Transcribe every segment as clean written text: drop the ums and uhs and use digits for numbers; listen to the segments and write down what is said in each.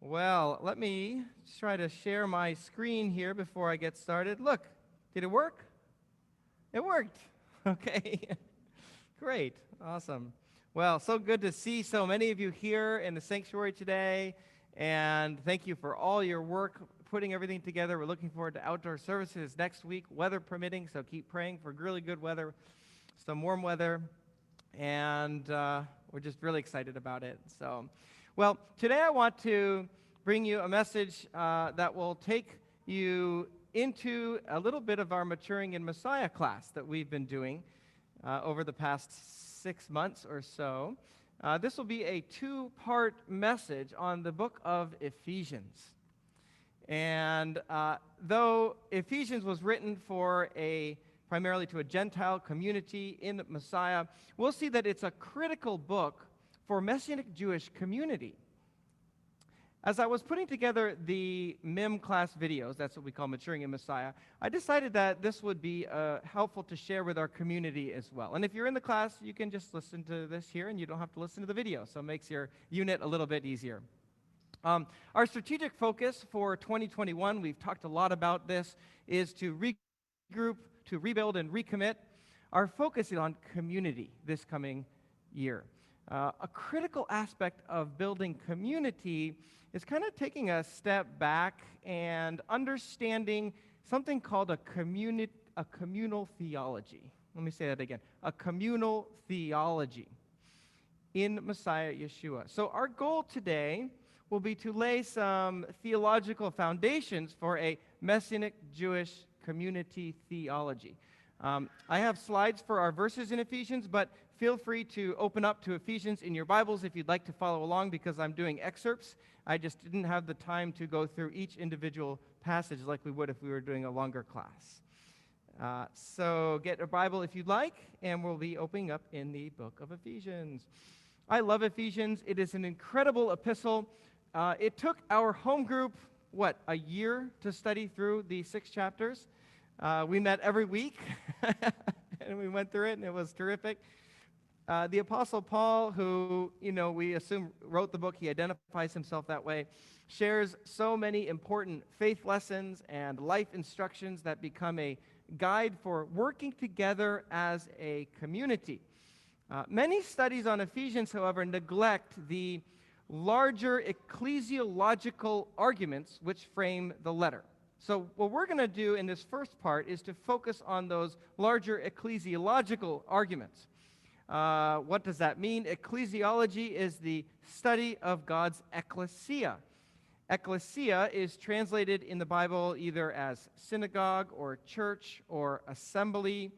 Well, let me try to share my screen here before I get started. Look, did it work? It worked. Okay. Great. Awesome. Well, so good to see so many of you here in the sanctuary today. And thank you for all your work putting everything together. We're looking forward to outdoor services next week, weather permitting. So keep praying for really good weather, some warm weather. And we're just really excited about it. Well, today I want to bring you a message that will take you into a little bit of our Maturing in Messiah class that we've been doing over the past 6 months or so. This will be a two-part message on the book of Ephesians. And though Ephesians was written for primarily to a Gentile community in Messiah, we'll see that it's a critical book for Messianic Jewish community. As I was putting together the MIM class videos, that's what we call Maturing in Messiah, I decided that this would be helpful to share with our community as well. And if you're in the class, you can just listen to this here, and you don't have to listen to the video, so it makes your unit a little bit easier. Our strategic focus for 2021, we've talked a lot about this, is to regroup, to rebuild, and recommit. Our focus is on community this coming year. A critical aspect of building community is kind of taking a step back and understanding something called a communal theology. Let me say that again. A communal theology in Messiah Yeshua. So our goal today will be to lay some theological foundations for a Messianic Jewish community theology. I have slides for our verses in Ephesians, but feel free to open up to Ephesians in your Bibles if you'd like to follow along, because I'm doing excerpts. I just didn't have the time to go through each individual passage like we would if we were doing a longer class. So get a Bible if you'd like, and we'll be opening up in the book of Ephesians. I love Ephesians. It is an incredible epistle. It took our home group, a year to study through the 6 chapters. We met every week, and we went through it, and it was terrific. The Apostle Paul, who, we assume wrote the book, he identifies himself that way, shares so many important faith lessons and life instructions that become a guide for working together as a community. Many studies on Ephesians, however, neglect the larger ecclesiological arguments which frame the letter. So what we're going to do in this first part is to focus on those larger ecclesiological arguments. What does that mean? Ecclesiology is the study of God's ecclesia. Ecclesia is translated in the Bible either as synagogue or church or assembly.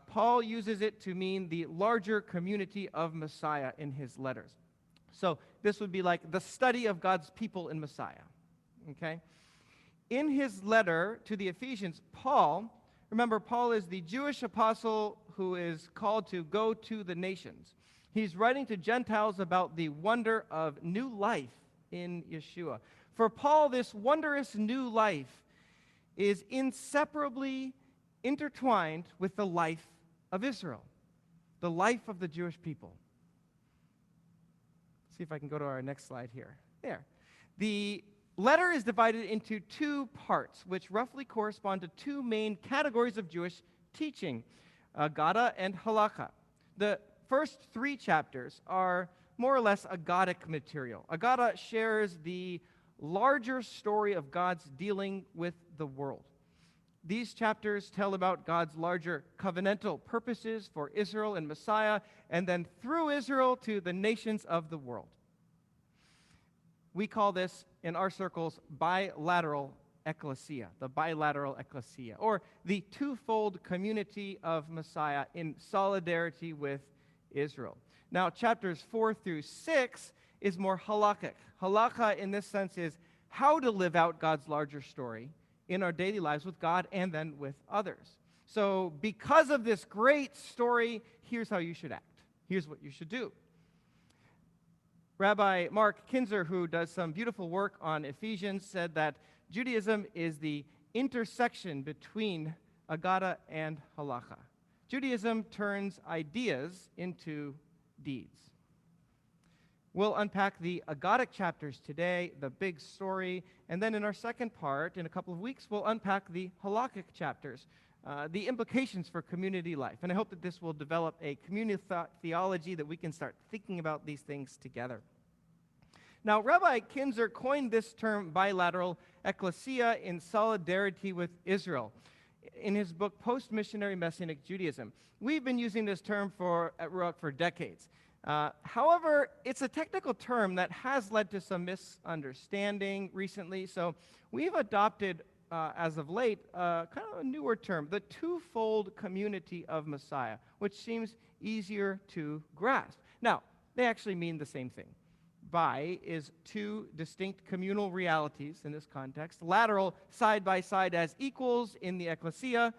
Paul uses it to mean the larger community of Messiah in his letters. So this would be like the study of God's people in Messiah. Okay? In his letter to the Ephesians, Paul is the Jewish apostle who is called to go to the nations. He's writing to Gentiles about the wonder of new life in Yeshua. For Paul, this wondrous new life is inseparably intertwined with the life of Israel, the life of the Jewish people. See if I can go to our next slide here. There. The letter is divided into 2 parts, which roughly correspond to 2 main categories of Jewish teaching, Agada and Halakha. The first 3 chapters are more or less Agadic material. Agada shares the larger story of God's dealing with the world. These chapters tell about God's larger covenantal purposes for Israel and Messiah, and then through Israel to the nations of the world. We call this, in our circles, bilateral ecclesia, the bilateral ecclesia, or the twofold community of Messiah in solidarity with Israel. Now, chapters 4 through 6 is more halakhic. Halakha, in this sense, is how to live out God's larger story in our daily lives with God and then with others. So because of this great story, here's how you should act. Here's what you should do. Rabbi Mark Kinzer, who does some beautiful work on Ephesians, said that Judaism is the intersection between Agada and Halakha. Judaism turns ideas into deeds. We'll unpack the agadic chapters today, the big story, and then in our second part, in a couple of weeks, we'll unpack the halakhic chapters, the implications for community life. And I hope that this will develop a community theology that we can start thinking about these things together. Now, Rabbi Kinzer coined this term bilateral ecclesia in solidarity with Israel in his book, Post-Missionary Messianic Judaism. We've been using this term at Ruach for decades. However, it's a technical term that has led to some misunderstanding recently, so we've adopted, as of late, kind of a newer term, the twofold community of Messiah, which seems easier to grasp. Now, they actually mean the same thing. Bi is two distinct communal realities in this context, lateral side by side as equals in the ecclesia,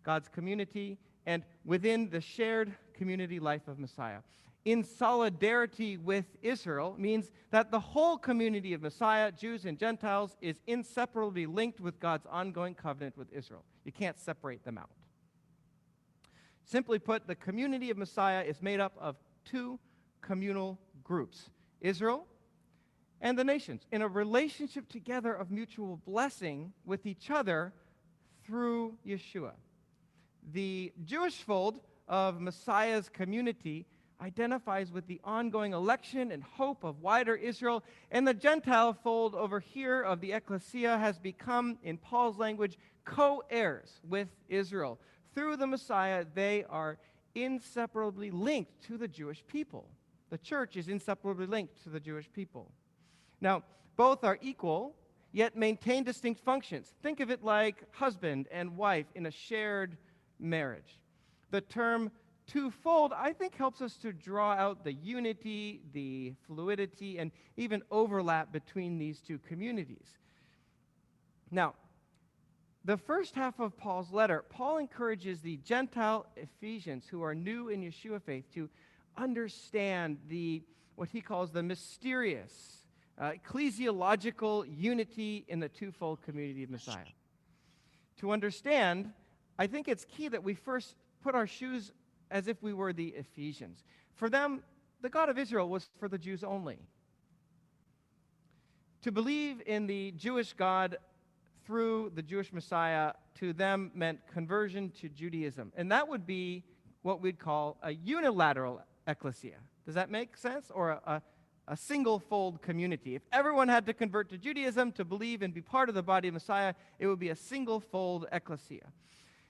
God's community, and within the shared community life of Messiah. In solidarity with Israel means that the whole community of Messiah, Jews and Gentiles, is inseparably linked with God's ongoing covenant with Israel. You can't separate them out. Simply put, the community of Messiah is made up of two communal groups, Israel and the nations, in a relationship together of mutual blessing with each other through Yeshua. The Jewish fold of Messiah's community identifies with the ongoing election and hope of wider Israel, and the Gentile fold over here of the ecclesia has become, in Paul's language, co-heirs with Israel. Through the Messiah, they are inseparably linked to the Jewish people. The church is inseparably linked to the Jewish people. Now, both are equal, yet maintain distinct functions. Think of it like husband and wife in a shared marriage. The term twofold, I think, helps us to draw out the unity, the fluidity, and even overlap between these two communities. Now, the first half of Paul's letter, Paul encourages the Gentile Ephesians who are new in Yeshua faith to understand what he calls the mysterious ecclesiological unity in the twofold community of Messiah. To understand, I think it's key that we first put our shoes as if we were the Ephesians. For them, the God of Israel was for the Jews only. To believe in the Jewish God through the Jewish Messiah, to them meant conversion to Judaism. And that would be what we'd call a unilateral ecclesia. Does that make sense? Or a single-fold community. If everyone had to convert to Judaism to believe and be part of the body of Messiah, it would be a single-fold ecclesia.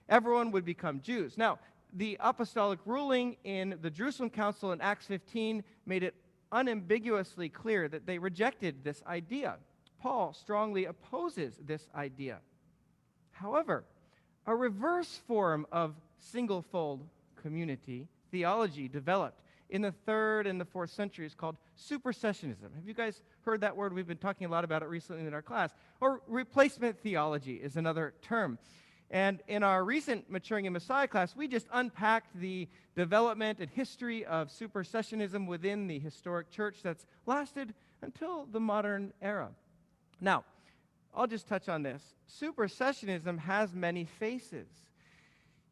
Everyone would become Jews. Now, the apostolic ruling in the Jerusalem Council in Acts 15 made it unambiguously clear that they rejected this idea. Paul strongly opposes this idea. However, a reverse form of single-fold community theology developed in the 3rd and the 4th centuries called Supersessionism. Have you guys heard that word? We've been talking a lot about it recently in our class. Or replacement theology is another term. And in our recent Maturing in Messiah class, we just unpacked the development and history of supersessionism within the historic church that's lasted until the modern era. Now, I'll just touch on this. Supersessionism has many faces.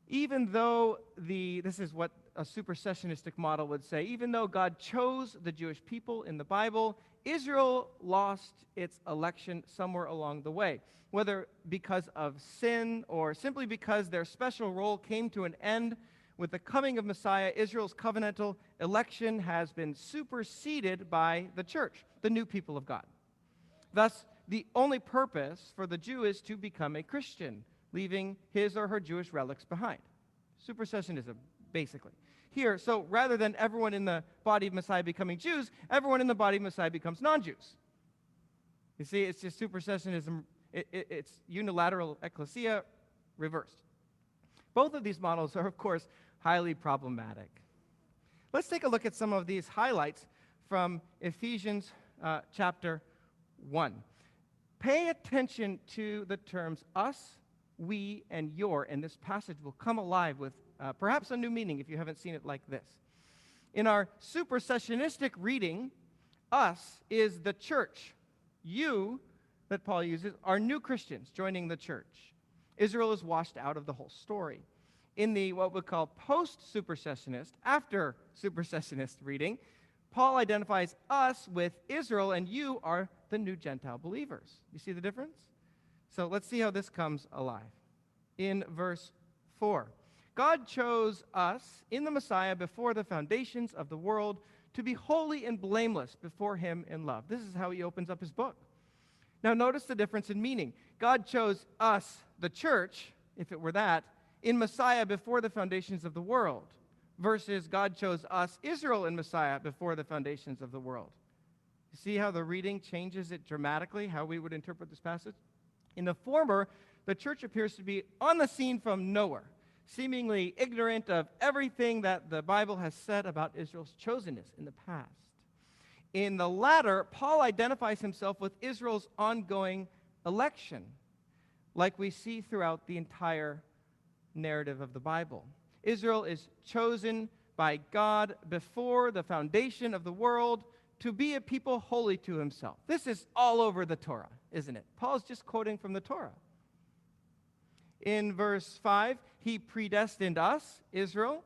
Even though this is what a supersessionistic model would say, even though God chose the Jewish people in the Bible, Israel lost its election somewhere along the way, whether because of sin or simply because their special role came to an end with the coming of Messiah. Israel's covenantal election has been superseded by the church, the new people of God. Thus, the only purpose for the Jew is to become a Christian, leaving his or her Jewish relics behind. Supersessionism, basically. Here, so rather than everyone in the body of Messiah becoming Jews, everyone in the body of Messiah becomes non-Jews. You see, it's just supersessionism. It's unilateral ecclesia reversed. Both of these models are, of course, highly problematic. Let's take a look at some of these highlights from Ephesians chapter 1. Pay attention to the terms us, we, and your, and this passage will come alive with perhaps a new meaning if you haven't seen it like this. In our supersessionistic reading, us is the church. You, that Paul uses, are new Christians joining the church. Israel is washed out of the whole story. In the what we call post-supersessionist, after supersessionist reading, Paul identifies us with Israel, and you are the new Gentile believers. You see the difference? So let's see how this comes alive. In verse 4, God chose us in the Messiah before the foundations of the world to be holy and blameless before him in love. This is how he opens up his book. Now notice the difference in meaning. God chose us, the church, if it were that, in Messiah before the foundations of the world, versus God chose us, Israel, in Messiah before the foundations of the world. You see how the reading changes it dramatically, how we would interpret this passage? In the former, the church appears to be on the scene from nowhere, seemingly ignorant of everything that the Bible has said about Israel's chosenness in the past. In the latter, Paul identifies himself with Israel's ongoing election, like we see throughout the entire narrative of the Bible. Israel is chosen by God before the foundation of the world to be a people holy to himself. This is all over the Torah, isn't it? Paul's just quoting from the Torah. In verse 5, he predestined us, Israel,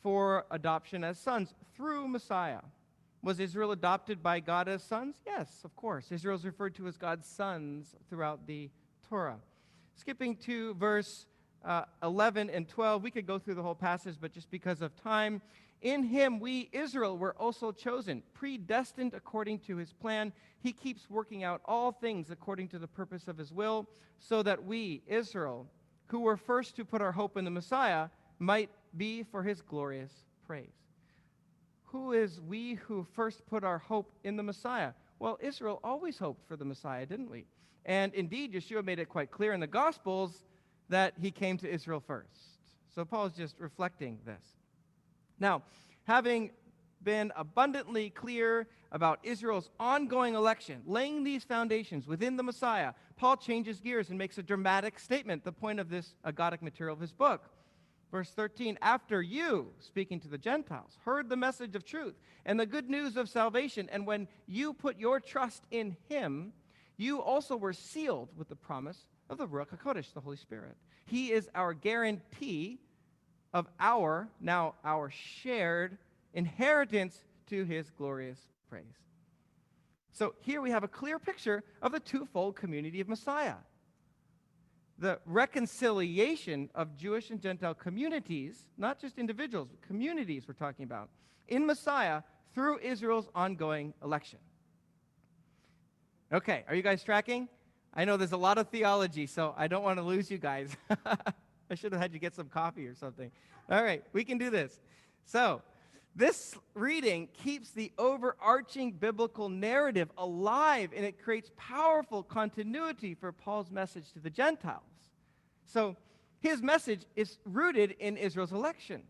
for adoption as sons through Messiah. Was Israel adopted by God as sons? Yes, of course. Israel is referred to as God's sons throughout the Torah. Skipping to verse 11 and 12, we could go through the whole passage, but just because of time, in him we, Israel, were also chosen, predestined according to his plan. He keeps working out all things according to the purpose of his will, so that we, Israel, who were first to put our hope in the Messiah, might be for his glorious praise. Who is we who first put our hope in the Messiah? Well, Israel always hoped for the Messiah, didn't we? And indeed, Yeshua made it quite clear in the Gospels that he came to Israel first. So Paul is just reflecting this. Now, having been abundantly clear about Israel's ongoing election, laying these foundations within the Messiah, Paul changes gears and makes a dramatic statement, the point of this agadic material of his book. Verse 13, after you, speaking to the Gentiles, heard the message of truth and the good news of salvation, and when you put your trust in him, you also were sealed with the promise of the Ruach HaKodesh, the Holy Spirit. He is our guarantee of our shared inheritance to his glorious praise. So here we have a clear picture of the twofold community of Messiah. The reconciliation of Jewish and Gentile communities, not just individuals, but communities we're talking about, in Messiah through Israel's ongoing election. Okay, are you guys tracking? I know there's a lot of theology, so I don't want to lose you guys. I should have had you get some coffee or something. All right, we can do this. So, this reading keeps the overarching biblical narrative alive, and it creates powerful continuity for Paul's message to the Gentiles. So, his message is rooted in Israel's election.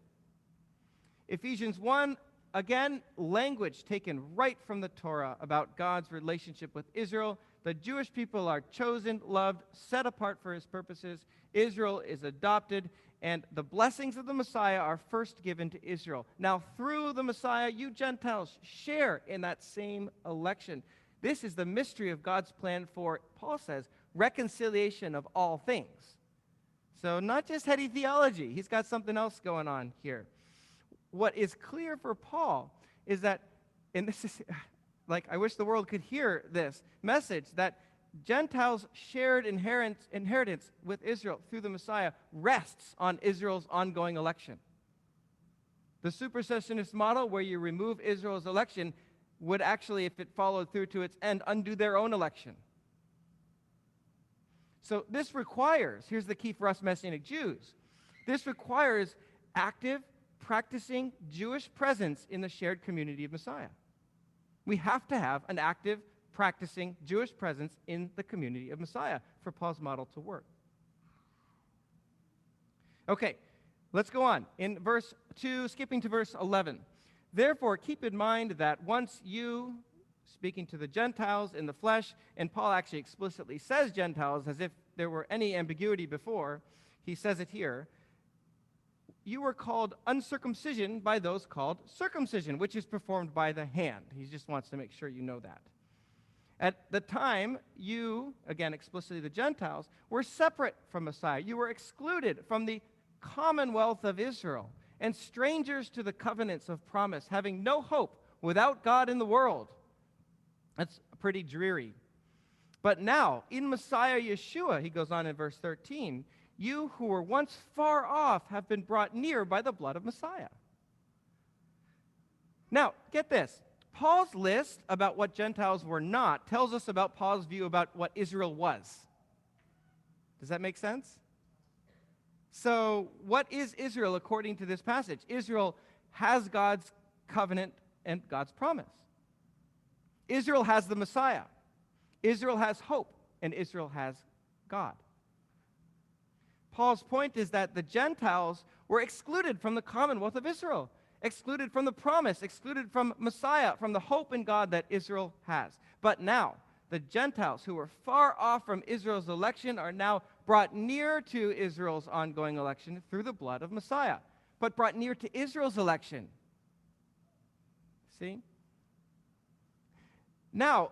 Ephesians 1, again, language taken right from the Torah about God's relationship with Israel. The Jewish people are chosen, loved, set apart for his purposes. Israel is adopted, and the blessings of the Messiah are first given to Israel. Now, through the Messiah, you Gentiles share in that same election. This is the mystery of God's plan for, Paul says, reconciliation of all things. So not just heady theology. He's got something else going on here. What is clear for Paul is that, and this is, like, I wish the world could hear this message, that Gentiles' shared inheritance with Israel through the Messiah rests on Israel's ongoing election. The supersessionist model, where you remove Israel's election, would actually, if it followed through to its end, undo their own election. So this requires, here's the key for us Messianic Jews, this requires active, practicing Jewish presence in the shared community of Messiah. We have to have an active, practicing Jewish presence in the community of Messiah for Paul's model to work. Okay, let's go on. In verse 2, skipping to verse 11. Therefore, keep in mind that once you, speaking to the Gentiles in the flesh, and Paul actually explicitly says Gentiles as if there were any ambiguity before, he says it here, you were called uncircumcision by those called circumcision, which is performed by the hand. He just wants to make sure you know that. At the time, you, again explicitly the Gentiles, were separate from Messiah. You were excluded from the commonwealth of Israel and strangers to the covenants of promise, having no hope without God in the world. That's pretty dreary. But now, in Messiah Yeshua, he goes on in verse 13, you who were once far off have been brought near by the blood of Messiah. Now, get this. Paul's list about what Gentiles were not tells us about Paul's view about what Israel was. Does that make sense? So, what is Israel according to this passage? Israel has God's covenant and God's promise. Israel has the Messiah. Israel has hope, and Israel has God. Paul's point is that the Gentiles were excluded from the commonwealth of Israel, excluded from the promise, excluded from Messiah, from the hope in God that Israel has. But now, the Gentiles who were far off from Israel's election are now brought near to Israel's ongoing election through the blood of Messiah, but brought near to Israel's election. See? Now,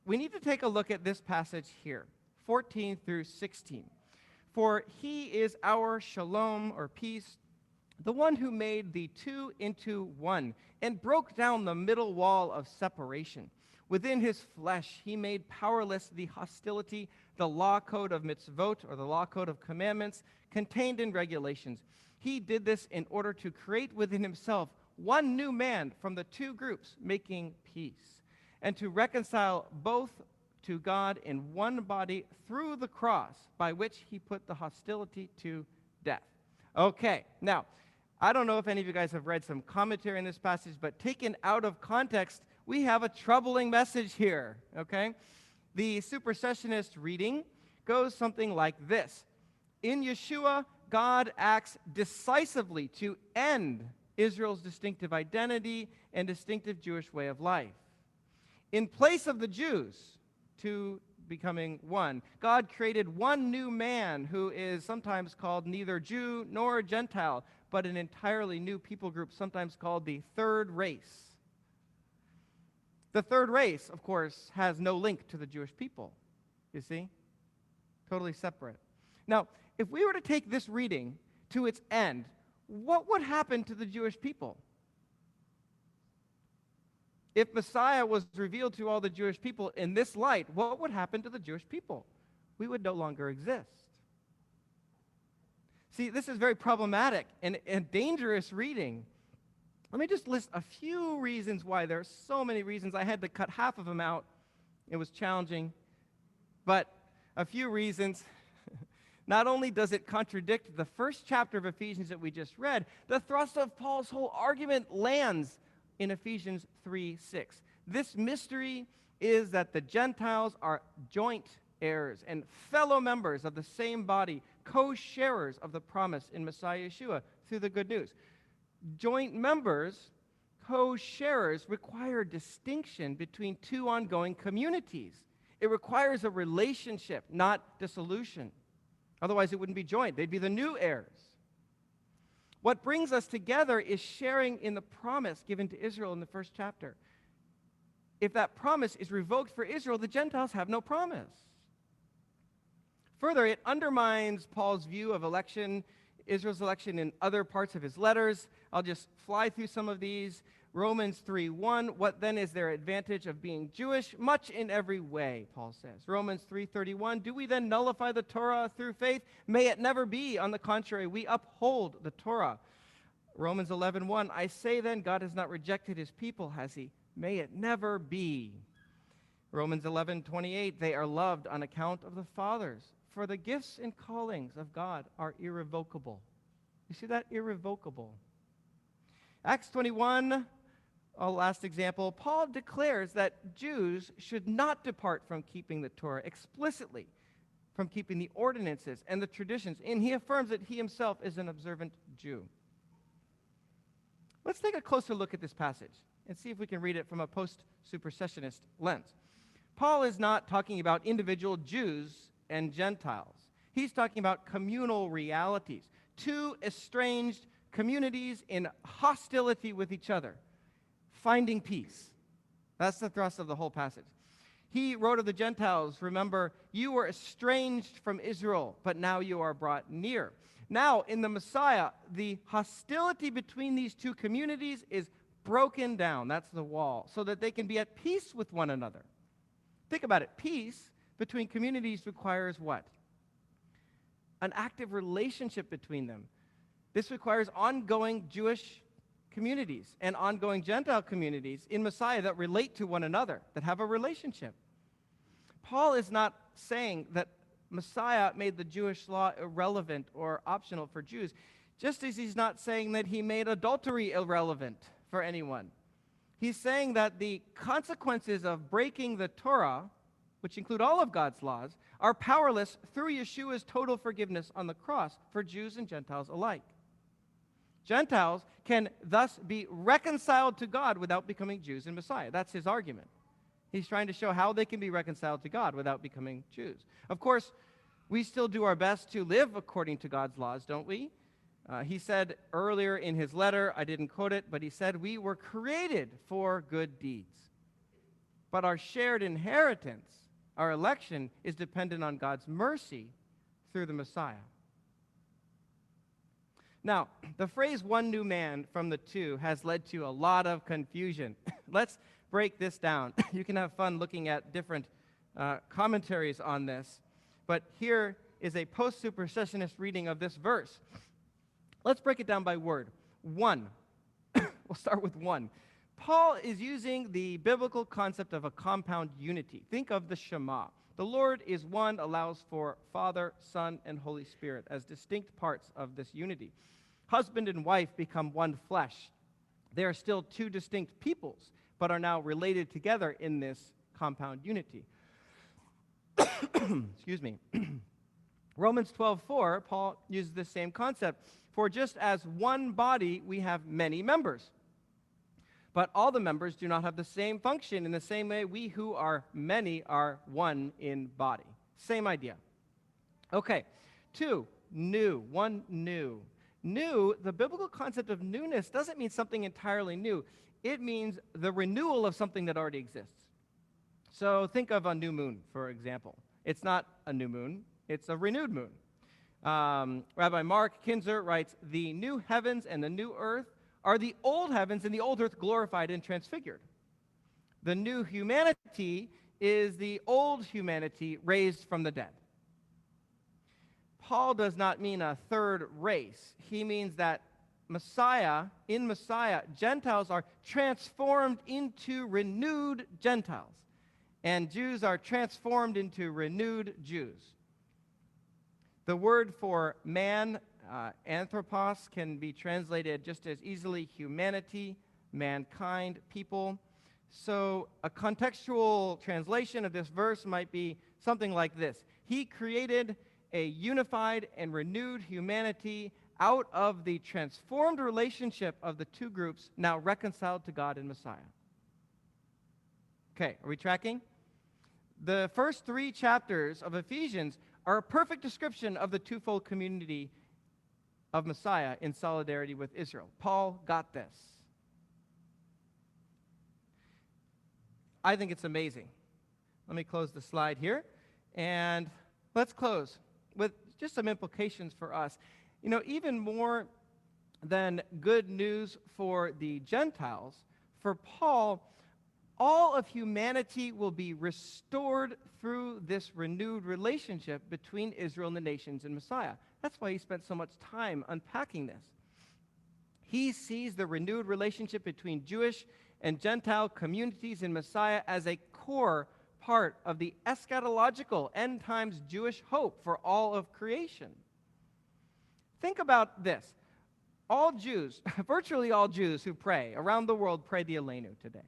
we need to take a look at this passage here, 14 through 16. For he is our shalom, or peace, the one who made the two into one and broke down the middle wall of separation. Within his flesh, he made powerless the hostility, the law code of mitzvot, or the law code of commandments, contained in regulations. He did this in order to create within himself one new man from the two groups, making peace, and to reconcile both to God in one body through the cross, by which he put the hostility to death. Okay, now, I don't know if any of you guys have read some commentary in this passage, but taken out of context, we have a troubling message here, okay? The supersessionist reading goes something like this. In Yeshua, God acts decisively to end Israel's distinctive identity and distinctive Jewish way of life. In place of the Jews, two becoming one, God created one new man who is sometimes called neither Jew nor Gentile, but an entirely new people group, sometimes called the third race. The third race, of course, has no link to the Jewish people, you see? Totally separate. Now, if we were to take this reading to its end, what would happen to the Jewish people? If Messiah was revealed to all the Jewish people in this light, what would happen to the Jewish people? We would no longer exist. See, this is very problematic and dangerous reading. Let me just list a few reasons why. There are so many reasons. I had to cut half of them out. It was challenging. But a few reasons. Not only does it contradict the first chapter of Ephesians that we just read, the thrust of Paul's whole argument lands in Ephesians 3:6. This mystery is that the Gentiles are joint heirs and fellow members of the same body, co-sharers of the promise in Messiah Yeshua through the good news. Joint members, co-sharers, require distinction between two ongoing communities. It requires a relationship, not dissolution. Otherwise, it wouldn't be joint. They'd be the new heirs. What brings us together is sharing in the promise given to Israel in the first chapter. If that promise is revoked for Israel, the Gentiles have no promise. Further, it undermines Paul's view of election, Israel's election in other parts of his letters. I'll just fly through some of these. Romans 3:1, what then is their advantage of being Jewish? Much in every way, Paul says. Romans 3:31, do we then nullify the Torah through faith? May it never be. On the contrary, we uphold the Torah. Romans 11:1, I say then, God has not rejected his people, has he? May it never be. Romans 11:28, they are loved on account of the fathers, for the gifts and callings of God are irrevocable. You see that? Irrevocable. Acts 21, a last example, Paul declares that Jews should not depart from keeping the Torah explicitly, from keeping the ordinances and the traditions, and he affirms that he himself is an observant Jew. Let's take a closer look at this passage and see if we can read it from a post-supersessionist lens. Paul is not talking about individual Jews and Gentiles. He's talking about communal realities, two estranged communities in hostility with each other, finding peace. That's the thrust of the whole passage. He wrote of the Gentiles, remember, you were estranged from Israel, but now you are brought near. Now, in the Messiah, the hostility between these two communities is broken down. That's the wall, so that they can be at peace with one another. Think about it. Peace between communities requires what? An active relationship between them. This requires ongoing Jewish communities and ongoing Gentile communities in Messiah that relate to one another, that have a relationship. Paul is not saying that Messiah made the Jewish law irrelevant or optional for Jews, just as he's not saying that he made adultery irrelevant for anyone. He's saying that the consequences of breaking the Torah, which include all of God's laws, are powerless through Yeshua's total forgiveness on the cross for Jews and Gentiles alike. Gentiles can thus be reconciled to God without becoming Jews in Messiah. That's his argument. He's trying to show how they can be reconciled to God without becoming Jews. Of course, we still do our best to live according to God's laws, don't we? He said earlier in his letter, I didn't quote it, but he said, we were created for good deeds. But our shared inheritance, our election, is dependent on God's mercy through the Messiah. Now, the phrase one new man from the two has led to a lot of confusion. Let's break this down. You can have fun looking at different commentaries on this. But here is a post-supersessionist reading of this verse. Let's break it down by word. One. We'll start with one. Paul is using the biblical concept of a compound unity. Think of the Shema. The Lord is one, allows for Father, Son, and Holy Spirit as distinct parts of this unity. Husband and wife become one flesh. They are still two distinct peoples, but are now related together in this compound unity. Excuse me. Romans 12:4, Paul uses the same concept. For just as one body, we have many members. But all the members do not have the same function. In the same way, we who are many are one in body. Same idea. Okay. Two, new. One new. New, the biblical concept of newness doesn't mean something entirely new. It means the renewal of something that already exists. So think of a new moon, for example. It's not a new moon. It's a renewed moon. Rabbi Mark Kinzer writes, the new heavens and the new earth are the old heavens and the old earth glorified and transfigured. The new humanity is the old humanity raised from the dead. Paul does not mean a third race. He means that in Messiah, Gentiles are transformed into renewed Gentiles, and Jews are transformed into renewed Jews. The word for man, anthropos, can be translated just as easily humanity, mankind, people. So a contextual translation of this verse might be something like this. He created a unified and renewed humanity out of the transformed relationship of the two groups now reconciled to God in Messiah. Okay, are we tracking? The first 3 chapters of Ephesians are a perfect description of the twofold community of Messiah in solidarity with Israel. Paul got this. I think it's amazing. Let me close the slide here, and let's close with just some implications for us. You know, even more than good news for the Gentiles, for Paul, all of humanity will be restored through this renewed relationship between Israel and the nations in Messiah. That's why he spent so much time unpacking this. He sees the renewed relationship between Jewish and Gentile communities in Messiah as a core part of the eschatological end times Jewish hope for all of creation. Think about this. All Jews, virtually all Jews who pray around the world pray the Aleinu today.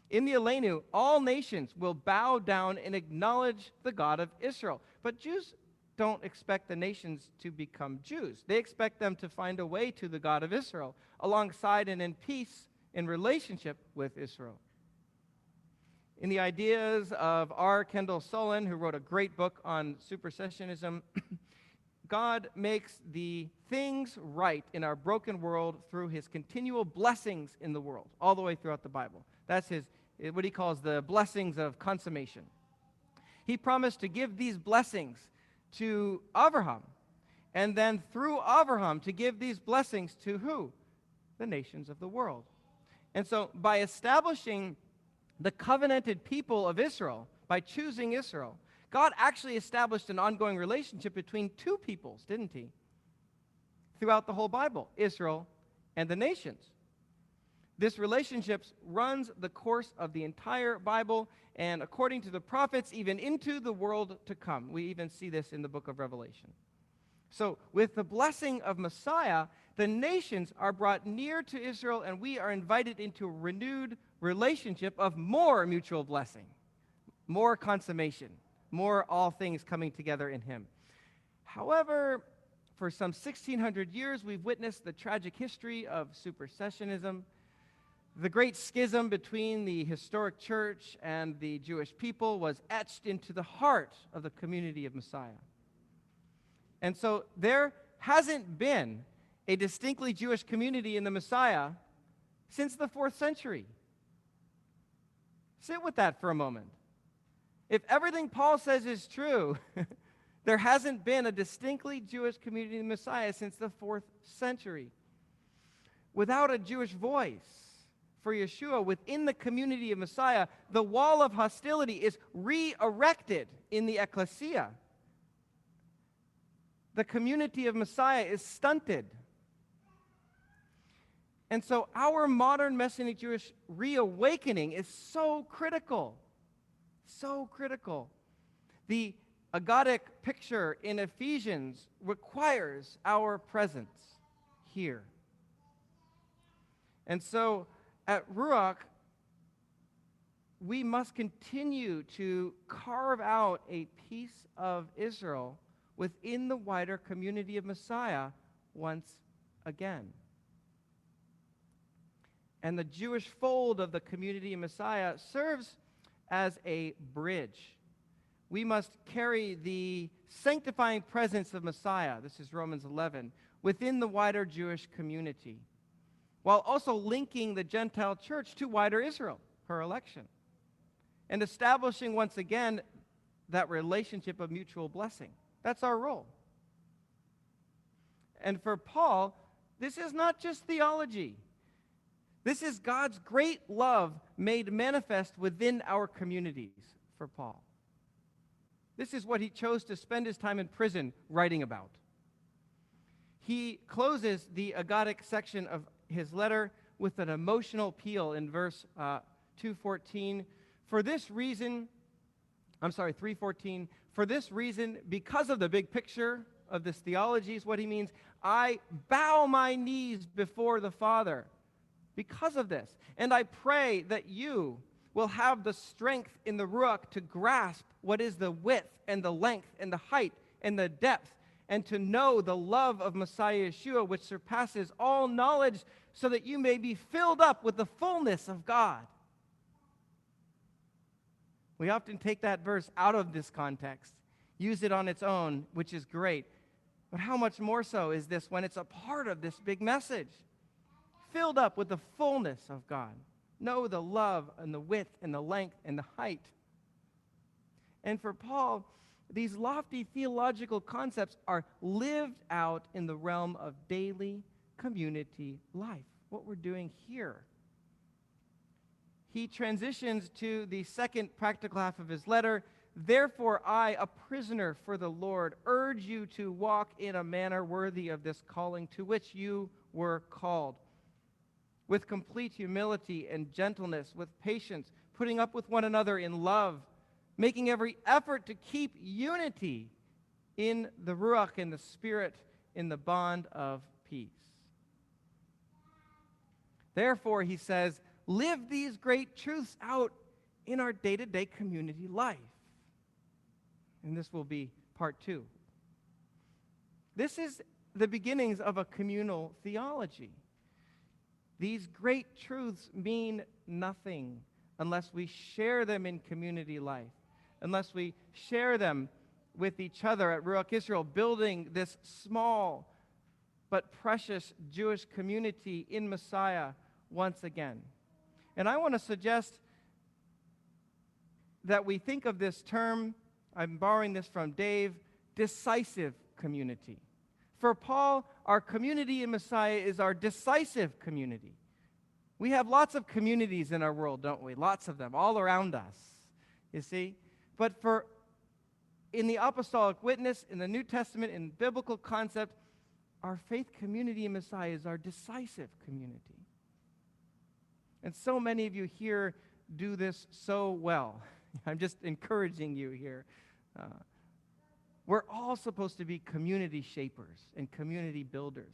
In the Aleinu, all nations will bow down and acknowledge the God of Israel. But Jews don't expect the nations to become Jews. They expect them to find a way to the God of Israel alongside and in peace in relationship with Israel. In the ideas of R. Kendall Solon, who wrote a great book on Supersessionism, God makes the things right in our broken world through his continual blessings in the world, all the way throughout the Bible. That's what he calls the blessings of consummation. He promised to give these blessings to Abraham, and then through Abraham to give these blessings to who? The nations of the world. And so by establishing the covenanted people of Israel, by choosing Israel, God actually established an ongoing relationship between two peoples, didn't he? Throughout the whole Bible, Israel and the nations. This relationship runs the course of the entire Bible, and according to the prophets, even into the world to come. We even see this in the book of Revelation. So with the blessing of Messiah, the nations are brought near to Israel, and we are invited into a renewed relationship of more mutual blessing, more consummation, more all things coming together in him. However, for some 1,600 years, we've witnessed the tragic history of supersessionism. The great schism between the historic church and the Jewish people was etched into the heart of the community of Messiah. And so there hasn't been a distinctly Jewish community in the Messiah since the 4th century. Sit with that for a moment. If everything Paul says is true, there hasn't been a distinctly Jewish community in the Messiah since the 4th century. Without a Jewish voice for Yeshua within the community of Messiah, the wall of hostility is re-erected in the ecclesia. The community of Messiah is stunted. And so our modern Messianic Jewish reawakening is so critical. So critical. The agadic picture in Ephesians requires our presence here. And so at Ruach, we must continue to carve out a piece of Israel within the wider community of Messiah once again. And the Jewish fold of the community of Messiah serves as a bridge. We must carry the sanctifying presence of Messiah, this is Romans 11, within the wider Jewish community, while also linking the Gentile church to wider Israel, her election, and establishing once again that relationship of mutual blessing. That's our role. And for Paul, this is not just theology. This is God's great love made manifest within our communities for Paul. This is what he chose to spend his time in prison writing about. He closes the agadic section of his letter with an emotional appeal in verse 3:14. For this reason, because of the big picture of this theology is what he means, I bow my knees before the Father because of this. And I pray that you will have the strength in the Ruach to grasp what is the width and the length and the height and the depth, and to know the love of Messiah Yeshua, which surpasses all knowledge, so that you may be filled up with the fullness of God. We often take that verse out of this context, use it on its own, which is great. But how much more so is this when it's a part of this big message? Filled up with the fullness of God. Know the love and the width and the length and the height. And for Paul, these lofty theological concepts are lived out in the realm of daily community life, what we're doing here. He transitions to the second practical half of his letter. Therefore, I, a prisoner for the Lord, urge you to walk in a manner worthy of this calling to which you were called, with complete humility and gentleness, with patience, putting up with one another in love, making every effort to keep unity in the Ruach, in the Spirit, in the bond of peace. Therefore, he says, live these great truths out in our day-to-day community life. And this will be part 2. This is the beginnings of a communal theology. These great truths mean nothing unless we share them in community life, unless we share them with each other at Ruach Israel, building this small but precious Jewish community in Messiah once again. And I want to suggest that we think of this term, I'm borrowing this from Dave, decisive community. For Paul, our community in Messiah is our decisive community. We have lots of communities in our world, don't we? Lots of them, all around us, you see? But in the apostolic witness, in the New Testament, in biblical concept, our faith community in Messiah is our decisive community. And so many of you here do this so well. I'm just encouraging you here. We're all supposed to be community shapers and community builders,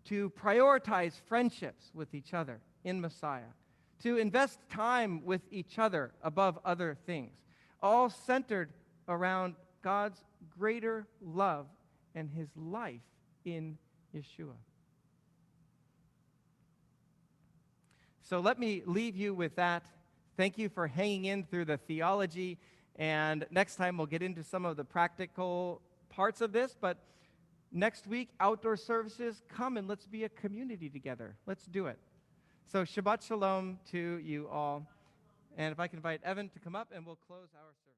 to prioritize friendships with each other in Messiah, to invest time with each other above other things, all centered around God's greater love and his life in Yeshua. So let me leave you with that. Thank you for hanging in through the theology, and next time we'll get into some of the practical parts of this, but next week, outdoor services, come and let's be a community together. Let's do it. So Shabbat Shalom to you all. And if I can invite Evan to come up, and we'll close our service.